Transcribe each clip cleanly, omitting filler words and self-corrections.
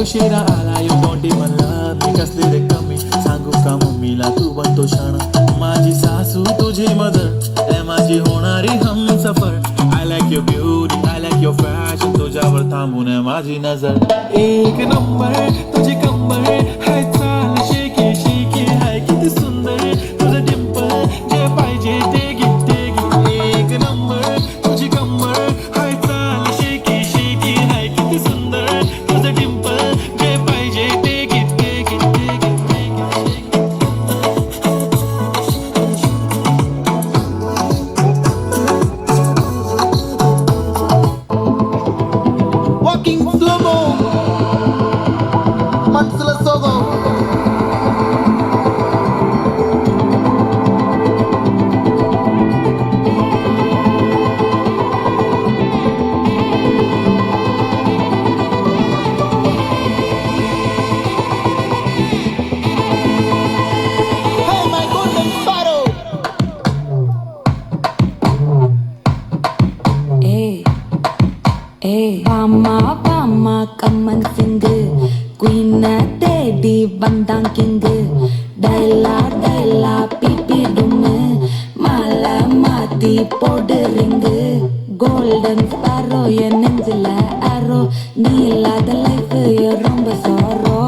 उशिरा आला you don't even love me कसली रे कमी सांगू का मम्मीला तू बनतो शाणा माझी सासू तुझी मदर ए माझी होणारी Humsafar I like your beauty I like your fashion तुझ्यावर थांबून आहे माझी नजर एक नंबर तुझी कंबर हाय चाल शेकी शेकी हाय किती सुंदर तुझं डिंपल जे पाहिजे ते घे एक नंबर तुझी कंबर हाय चाल शेकी शेकी हाय किती सुंदर तुझं डिंपल जे पाहिजे ते घे Walking slow-mo మనసుల సోగం Hey my golden sparrow வாமா வாமா கம்மன் சிங்கு குயின தேடி வந்தான் கிங்கு டைலா டைலா பிபி டும்மு மாலை மாத்தி போடு ரிங்கு கோல்டன் ஸ்பாரோ என் நெஞ்சில ஆரோ நீ இல்லாத லைஃப் ரொம்ப சாரோ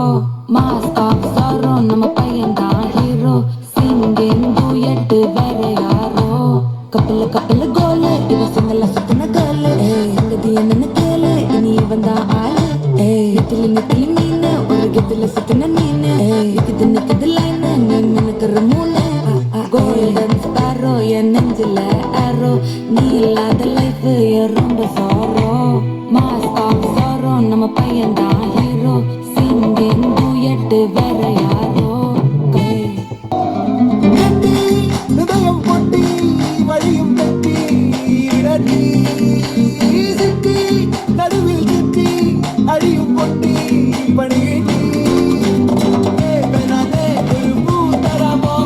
மாஸ்க் ஆஃப் சாரோ நம்ம பையன் தான் ஹீரோ சிங்கிங் டூயட் வேற யாரோ கப்பல் கோலு இவ சிங்கல சுத்தின கேளு சங்கதி என்னன்னு கேளு இனி இவன் தான் ஆளு நெத்திலி மீனு ஒரு கெத்துல சுத்தின நீனு நிக்குது லைனு நீ நினைக்கிற மூணு கோல்டன் ஸ்பாரோ என் நெஞ்சில ஆரோ நீ இல்லாத லைஃப் ரொம்ப சாரோ மாஸ்க் ஆஃப் சாரோ நம்ம பையன் தான் ஹீரோ சிங்கிங் டூயட் வேற யாரோ ஹிருதயம் பொட்டி வழியும் தட்டி இடட்டி சிட்டி நடுவில் சிட்டி அடியும் பொட்டி பணியிட்டி பெண்ணானே ஒரு பூ தராமோ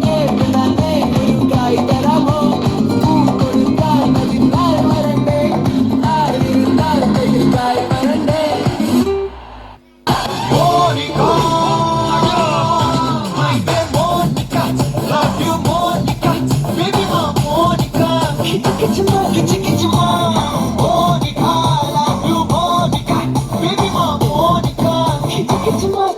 பெண்ணானே ஒரு காய் தராமோ பூ கொடுத்தால் மதித்தால் மறந்தே நாள் இருந்தால் கையில் மறந்தே Monica, my dear Monica, love you Monica, baby mom Monica, kitty mom, Monica, love you Monica, baby mom Monica, kitty mom.